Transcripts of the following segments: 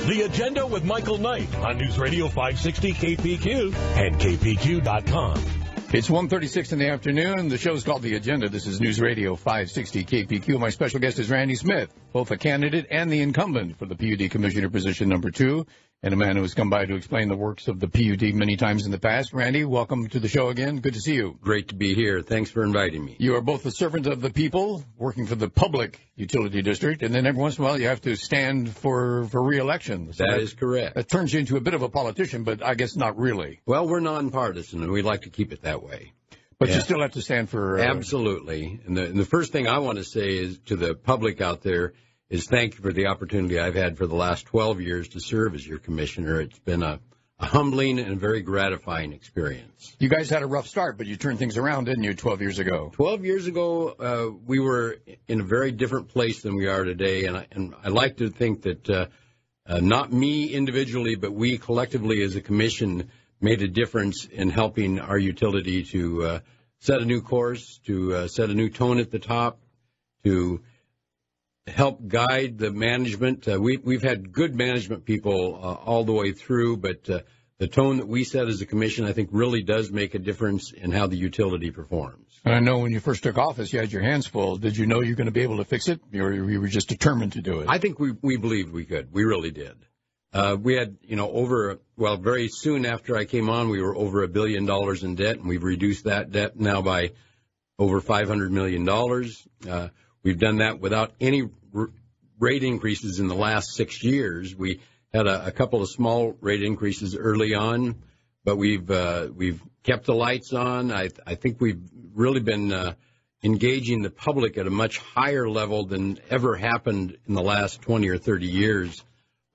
The Agenda with Michael Knight on News Radio 560 KPQ and KPQ.com. It's 1:36 in the afternoon. The show's called The Agenda. This is News Radio 560 KPQ. My special guest is Randy Smith, both a candidate and the incumbent for the PUD Commissioner position number 2, and a man who has come by to explain the works of the PUD many times in the past. Randy, welcome to the show again. Good to see you. Great to be here. Thanks for inviting me. You are both a servant of the people, working for the public utility district, and then every once in a while you have to stand for re-election. So that is correct. That turns you into a bit of a politician, but I guess not really. Well, we're nonpartisan, and we like to keep it that way. But you still have to stand for... Absolutely. And the first thing I want to say is to the public out there is thank you for the opportunity I've had for the last 12 years to serve as your commissioner. It's been a humbling and very gratifying experience. You guys had a rough start, but you turned things around, didn't you, 12 years ago? 12 years ago, we were in a very different place than we are today, and I like to think that not me individually, but we collectively as a commission made a difference in helping our utility to set a new course, to set a new tone at the top, to help guide the management. We've had good management people all the way through, but the tone that we set as a commission, I think, really does make a difference in how the utility performs. And I know when you first took office, you had your hands full. Did you know you were going to be able to fix it, or you were just determined to do it? I think we believed we could. We really did. We had, very soon after I came on, we were over $1 billion in debt, and we've reduced that debt now by over $500 million. We've done that without any rate increases in the last 6 years. We had a couple of small rate increases early on, but we've kept the lights on. I think we've really been engaging the public at a much higher level than ever happened in the last 20 or 30 years.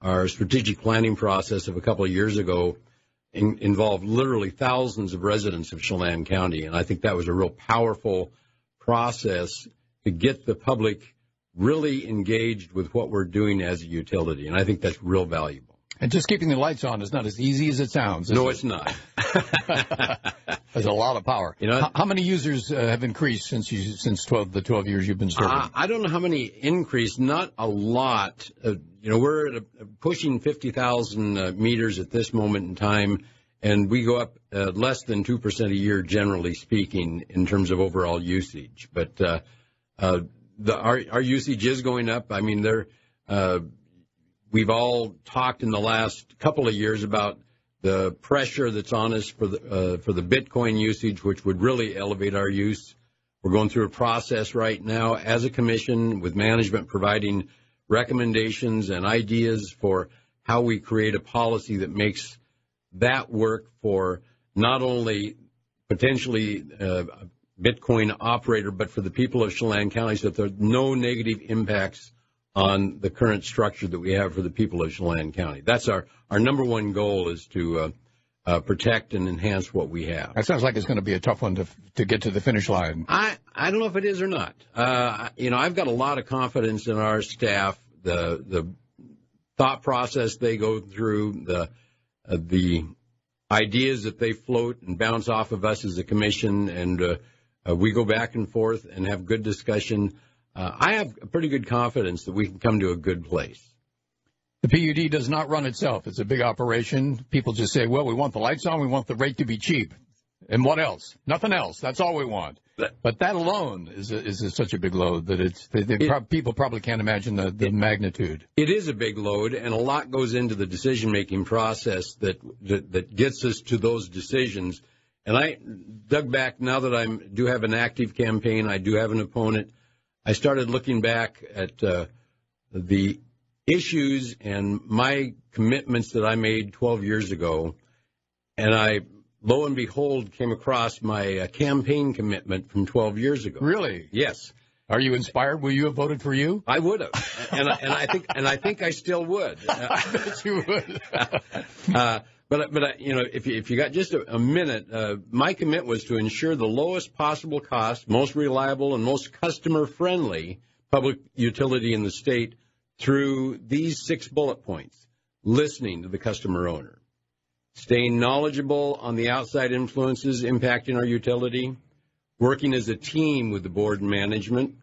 Our strategic planning process of a couple of years ago involved literally thousands of residents of Chelan County, and I think that was a real powerful process to get the public really engaged with what we're doing as a utility, and I think that's real valuable. And just keeping the lights on is not as easy as it sounds. No, it's not. There's a lot of power. How many users have increased since the 12 years you've been serving? I don't know how many increased. Not a lot. We're at pushing 50,000 meters at this moment in time, and we go up less than 2% a year, generally speaking, in terms of overall usage. But our usage is going up. I mean, we've all talked in the last couple of years about the pressure that's on us for the Bitcoin usage, which would really elevate our use. We're going through a process right now as a commission with management providing recommendations and ideas for how we create a policy that makes that work for not only potentially a Bitcoin operator, but for the people of Chelan County, so that there are no negative impacts on the current structure that we have for the people of Chelan County. That's our number one goal, is to protect and enhance what we have. That sounds like it's going to be a tough one to get to the finish line. I don't know if it is or not. I've got a lot of confidence in our staff, the thought process they go through, the ideas that they float and bounce off of us as a commission, and we go back and forth and have good discussion. I have a pretty good confidence that we can come to a good place. The PUD does not run itself. It's a big operation. People just say, well, we want the lights on, we want the rate to be cheap. And what else? Nothing else. That's all we want. But that alone is such a big load that people probably can't imagine the magnitude. It is a big load, and a lot goes into the decision-making process that gets us to those decisions. And I dug back, now that I do have an active campaign, I do have an opponent, I started looking back at the issues and my commitments that I made 12 years ago, and I, lo and behold, came across my campaign commitment from 12 years ago. Really? Yes. Are you inspired? Will you have voted for you? I would have, and I think I still would. I bet you would. But if you got just a minute, my commitment was to ensure the lowest possible cost, most reliable, and most customer-friendly public utility in the state through these 6 bullet points: listening to the customer owner, staying knowledgeable on the outside influences impacting our utility, working as a team with the board and management,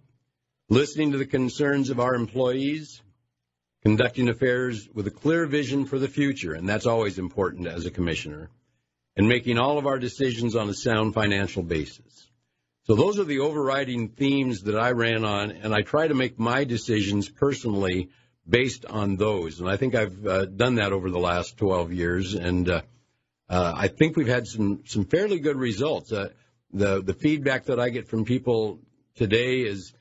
listening to the concerns of our employees, conducting affairs with a clear vision for the future, and that's always important as a commissioner, and making all of our decisions on a sound financial basis. So those are the overriding themes that I ran on, and I try to make my decisions personally based on those. And I think I've done that over the last 12 years, and I think we've had some fairly good results. The feedback that I get from people today is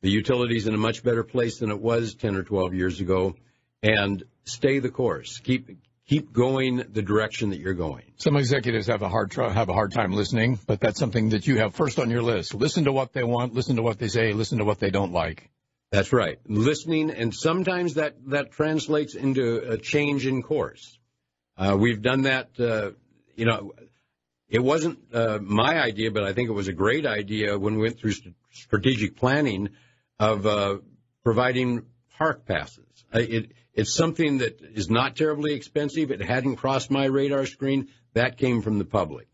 the utility's in a much better place than it was 10 or 12 years ago, and stay the course. Keep going the direction that you're going. Some executives have a hard time listening, but that's something that you have first on your list. Listen to what they want, listen to what they say, listen to what they don't like. That's right. Listening, and sometimes that translates into a change in course. We've done that, it wasn't my idea, but I think it was a great idea when we went through strategic planning of providing park passes. It's something that is not terribly expensive. It hadn't crossed my radar screen. That came from the public,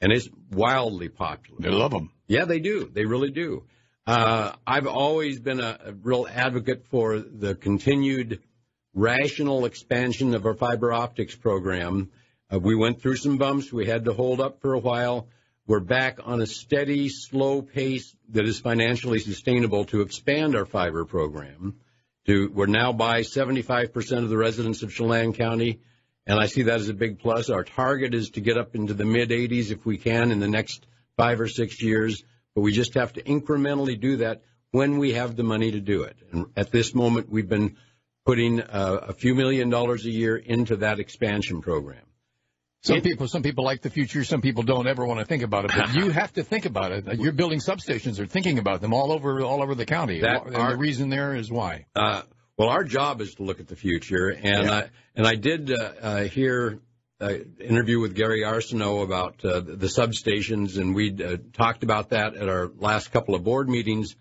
and it's wildly popular. They love them. Yeah, they do. They really do. I've always been a real advocate for the continued rational expansion of our fiber optics program. We went through some bumps. We had to hold up for a while. We're back on a steady, slow pace that is financially sustainable to expand our fiber program. We're now by 75% of the residents of Chelan County, and I see that as a big plus. Our target is to get up into the mid-80s if we can in the next 5 or 6 years, but we just have to incrementally do that when we have the money to do it. And at this moment, we've been putting a few $1 million a year into that expansion program. Some people like the future. Some people don't ever want to think about it. But you have to think about it. You're building substations or thinking about them all over the county. And the reason there is why. Well, our job is to look at the future. And I did hear an interview with Gary Arsenault about the substations, and we talked about that at our last couple of board meetings.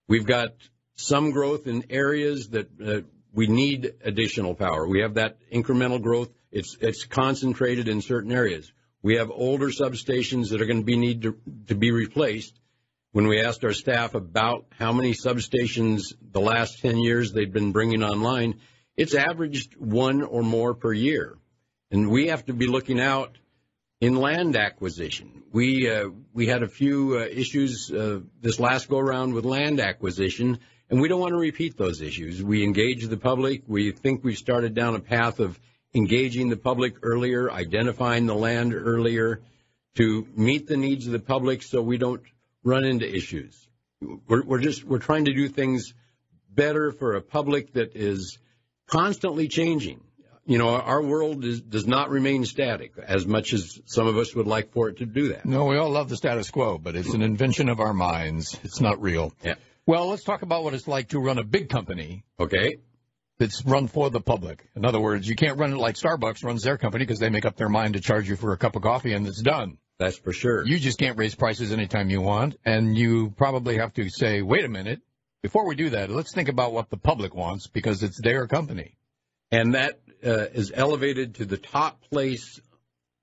We've got some growth in areas that we need additional power. We have that incremental growth. It's concentrated in certain areas. We have older substations that are going to need to be replaced. When we asked our staff about how many substations the last 10 years they've been bringing online, it's averaged one or more per year. And we have to be looking out in land acquisition. We had a few issues this last go-around with land acquisition, and we don't want to repeat those issues. We engage the public. We think we've started down a path of engaging the public earlier, identifying the land earlier to meet the needs of the public so we don't run into issues. We're trying to do things better for a public that is constantly changing. You know, our world does not remain static as much as some of us would like for it to do that. No, we all love the status quo, but it's an invention of our minds. It's not real. Yeah. Well, let's talk about what it's like to run a big company. Okay. That's run for the public. In other words, you can't run it like Starbucks runs their company because they make up their mind to charge you for a cup of coffee and it's done. That's for sure. You just can't raise prices anytime you want, and you probably have to say, wait a minute, before we do that, let's think about what the public wants because it's their company. And that is elevated to the top place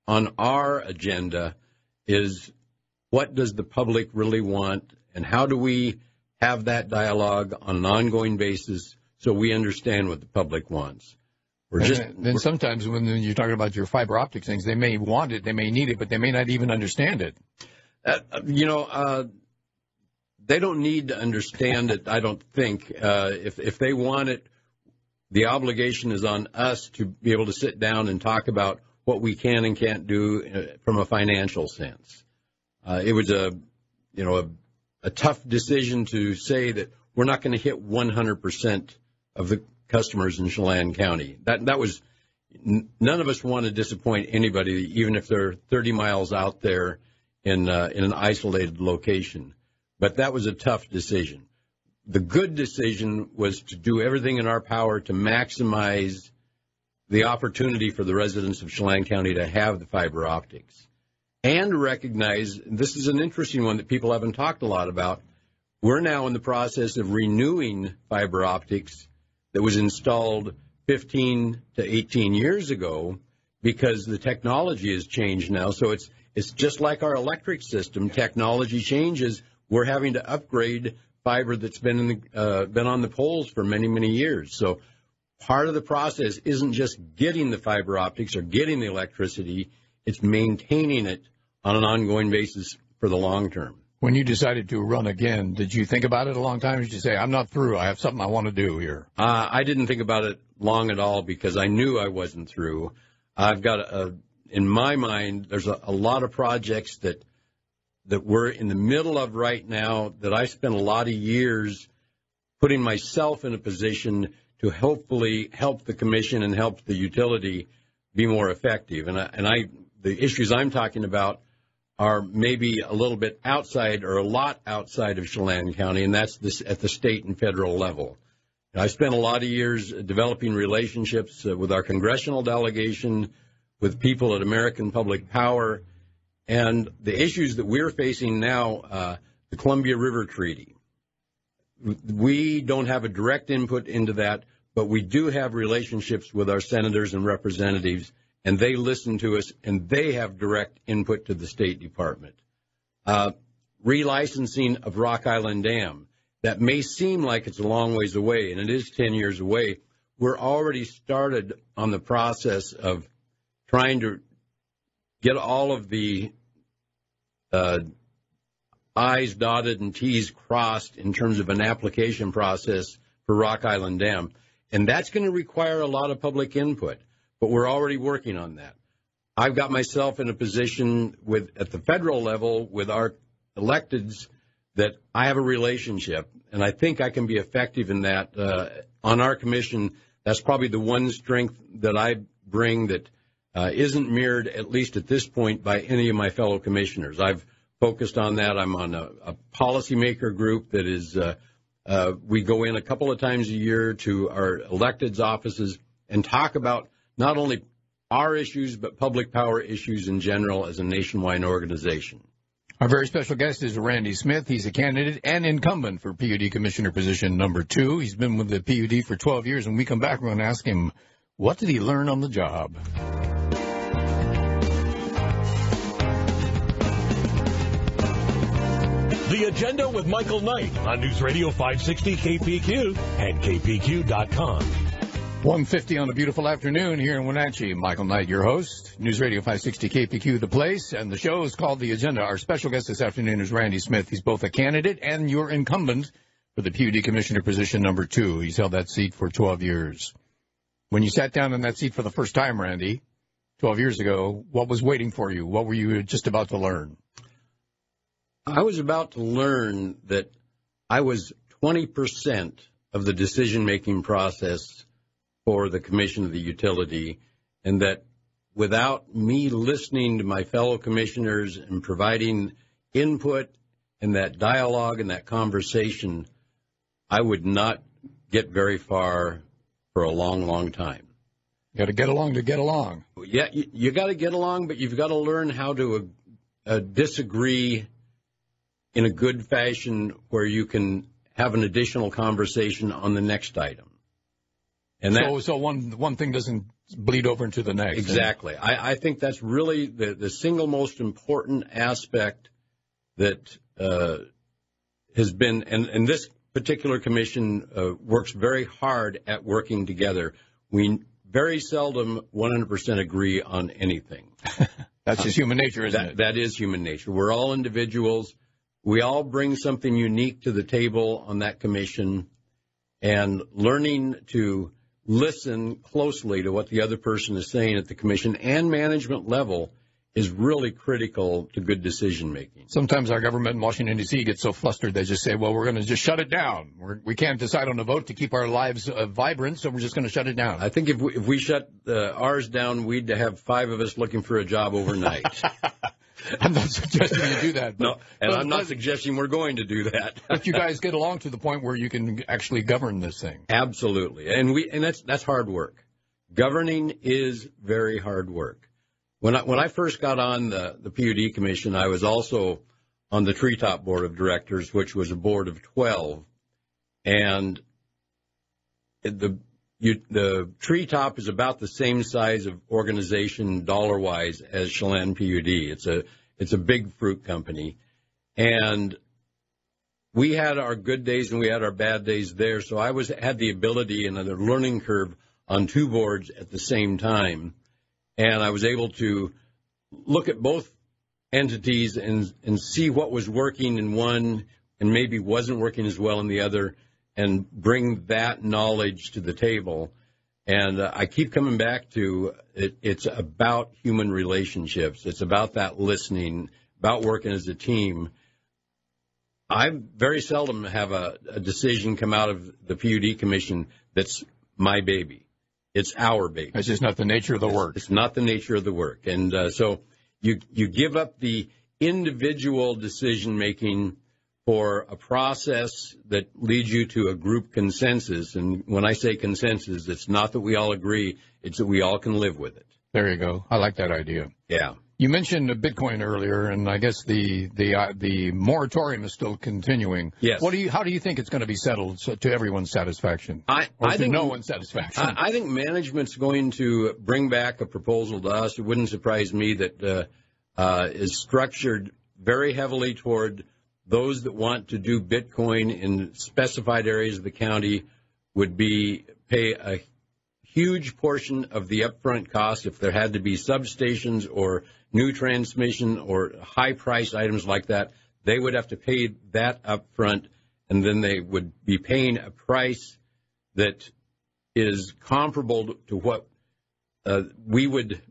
on our agenda is what does the public really want, and how do we have that dialogue on an ongoing basis so we understand what the public wants. Then sometimes when you're talking about your fiber optic things, they may want it, they may need it, but they may not even understand it. They don't need to understand it, I don't think. If they want it, the obligation is on us to be able to sit down and talk about what we can and can't do from a financial sense. It was a tough decision to say that we're not going to hit 100% of the customers in Chelan County. That was none of us want to disappoint anybody, even if they're 30 miles out there in an isolated location. But that was a tough decision. The good decision was to do everything in our power to maximize the opportunity for the residents of Chelan County to have the fiber optics, and recognize, this is an interesting one that people haven't talked a lot about, we're now in the process of renewing fiber optics that was installed 15 to 18 years ago because the technology has changed now. So it's just like our electric system. Technology changes. We're having to upgrade fiber that's been on the poles for many, many years. So part of the process isn't just getting the fiber optics or getting the electricity, it's maintaining it on an ongoing basis for the long term. When you decided to run again, did you think about it a long time? Or did you say, I'm not through, I have something I want to do here? I didn't think about it long at all because I knew I wasn't through. I've got, in my mind, there's a lot of projects that we're in the middle of right now that I spent a lot of years putting myself in a position to hopefully help the commission and help the utility be more effective. The issues I'm talking about are maybe a little bit outside or a lot outside of Chelan County, and that's at the state and federal level. I spent a lot of years developing relationships with our congressional delegation, with people at American Public Power, and the issues that we're facing now, the Columbia River Treaty. We don't have a direct input into that, but we do have relationships with our senators and representatives, and they listen to us, and they have direct input to the State Department. Relicensing of Rock Island Dam. That may seem like it's a long ways away, and it is 10 years away. We're already started on the process of trying to get all of the I's dotted and T's crossed in terms of an application process for Rock Island Dam. And that's going to require a lot of public input, but we're already working on that. I've got myself in a position at the federal level with our electeds that I have a relationship, and I think I can be effective in that. On our commission, that's probably the one strength that I bring that isn't mirrored, at least at this point, by any of my fellow commissioners. I've focused on that. I'm on a policymaker group that is, we go in a couple of times a year to our electeds' offices and talk about not only our issues, but public power issues in general as a nationwide organization. Our very special guest is Randy Smith. He's a candidate and incumbent for PUD Commissioner position number 2. He's been with the PUD for 12 years. When we come back, we're going to ask him, what did he learn on the job? The Agenda with Michael Knight on News Radio 560 KPQ and KPQ.com. 1:50 on a beautiful afternoon here in Wenatchee. Michael Knight, your host. News Radio 560 KPQ, the place. And the show is called The Agenda. Our special guest this afternoon is Randy Smith. He's both a candidate and your incumbent for the PUD Commissioner position number 2. He's held that seat for 12 years. When you sat down in that seat for the first time, Randy, 12 years ago, what was waiting for you? What were you just about to learn? I was about to learn that I was 20% of the decision-making process for the commission of the utility, and that without me listening to my fellow commissioners and providing input and that dialogue and that conversation, I would not get very far for a long, long time. You got to get along to get along. Yeah, you got to get along, but you've got to learn how to disagree in a good fashion where you can have an additional conversation on the next item. And so one thing doesn't bleed over into the next. Exactly. I think that's really the single most important aspect that has been, and this particular commission works very hard at working together. We very seldom 100% agree on anything. That's just human nature, isn't it? That is human nature. We're all individuals. We all bring something unique to the table on that commission, and learning to listen closely to what the other person is saying at the commission and management level is really critical to good decision-making. Sometimes our government in Washington, D.C. gets so flustered they just say, well, we're going to just shut it down. We can't decide on a vote to keep our lives vibrant, so we're just going to shut it down. I think if we shut ours down, we'd have 5 of us looking for a job overnight. I'm not suggesting you do that. No, and I'm not suggesting we're going to do that. But you guys get along to the point where you can actually govern this thing. Absolutely. And that's hard work. Governing is very hard work. When I first got on the PUD commission, I was also on the Treetop Board of Directors, which was a board of 12. And the Treetop is about the same size of organization dollar-wise as Chelan PUD. It's a big fruit company. And we had our good days and we had our bad days there. So I had the ability and the learning curve on two boards at the same time, and I was able to look at both entities and see what was working in one and maybe wasn't working as well in the other, and bring that knowledge to the table. And I keep coming back to it. It's about human relationships. It's about that listening, about working as a team. I very seldom have a decision come out of the PUD Commission that's my baby. It's our baby. It's just not the nature of the work. It's not the nature of the work. And so you give up the individual decision-making for a process that leads you to a group consensus. And when I say consensus, it's not that we all agree. It's that we all can live with it. There you go. I like that idea. Yeah. You mentioned Bitcoin earlier, and I guess the moratorium is still continuing. Yes. How do you think it's going to be settled to everyone's satisfaction? I think no one's satisfaction. I think management's going to bring back a proposal to us. It wouldn't surprise me that is structured very heavily toward those that want to do Bitcoin in specified areas of the county would pay a huge portion of the upfront cost if there had to be substations or new transmission or high-priced items like that. They would have to pay that upfront, and then they would be paying a price that is comparable to what we would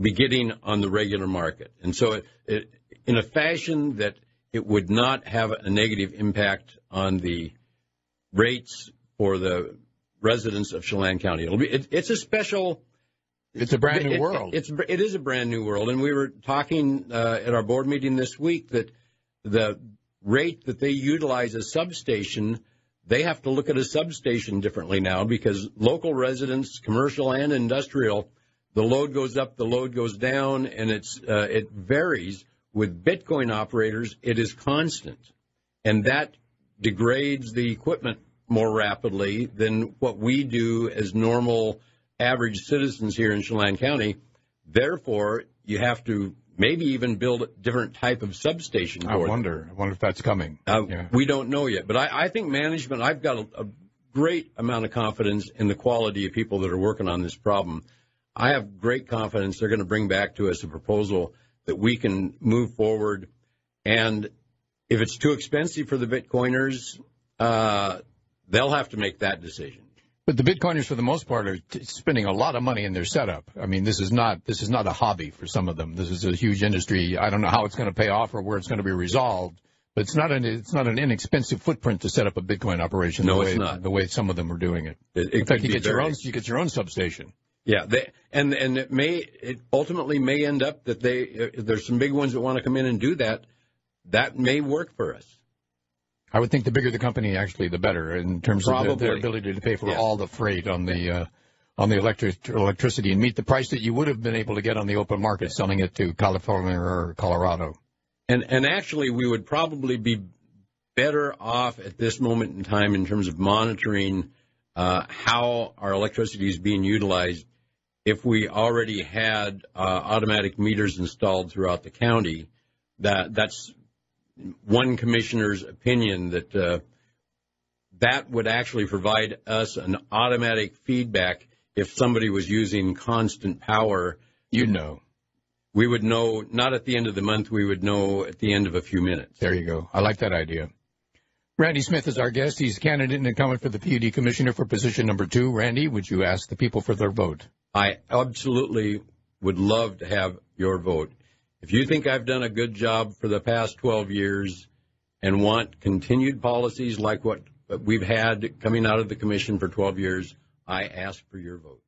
be getting on the regular market. And so it in a fashion that it would not have a negative impact on the rates for the residents of Chelan County. It's a special. It's a brand new world. It is a brand new world, and we were talking at our board meeting this week that the rate that they utilize a substation, they have to look at a substation differently now because local residents, commercial and industrial, the load goes up, the load goes down, and it varies. With Bitcoin operators, it is constant, and that degrades the equipment more rapidly than what we do as normal average citizens here in Chelan County. Therefore, you have to maybe even build a different type of substation. I wonder if that's coming. Yeah. We don't know yet, but I think management, I've got a great amount of confidence in the quality of people that are working on this problem. I have great confidence they're going to bring back to us a proposal that we can move forward. And if it's too expensive for the Bitcoiners, they'll have to make that decision. But the Bitcoiners, for the most part, are spending a lot of money in their setup. I mean, this is not a hobby for some of them. This is a huge industry. I don't know how it's going to pay off or where it's going to be resolved. But it's not an inexpensive footprint to set up a Bitcoin operation. No, it's not. The way some of them are doing it. In fact, you get your own substation. Yeah, and it ultimately may end up that there's some big ones that want to come in and do that. That may work for us. I would think the bigger the company, actually, the better in terms of their ability to pay for all the freight on the electricity and meet the price that you would have been able to get on the open market selling it to California or Colorado. And actually, we would probably be better off at this moment in time in terms of monitoring how our electricity is being utilized if we already had automatic meters installed throughout the county. That's one commissioner's opinion that would actually provide us an automatic feedback if somebody was using constant power. You'd know. We would know, not at the end of the month, we would know at the end of a few minutes. There you go. I like that idea. Randy Smith is our guest. He's a candidate and incumbent for the PUD Commissioner for position number 2. Randy, would you ask the people for their vote? I absolutely would love to have your vote. If you think I've done a good job for the past 12 years and want continued policies like what we've had coming out of the commission for 12 years, I ask for your vote.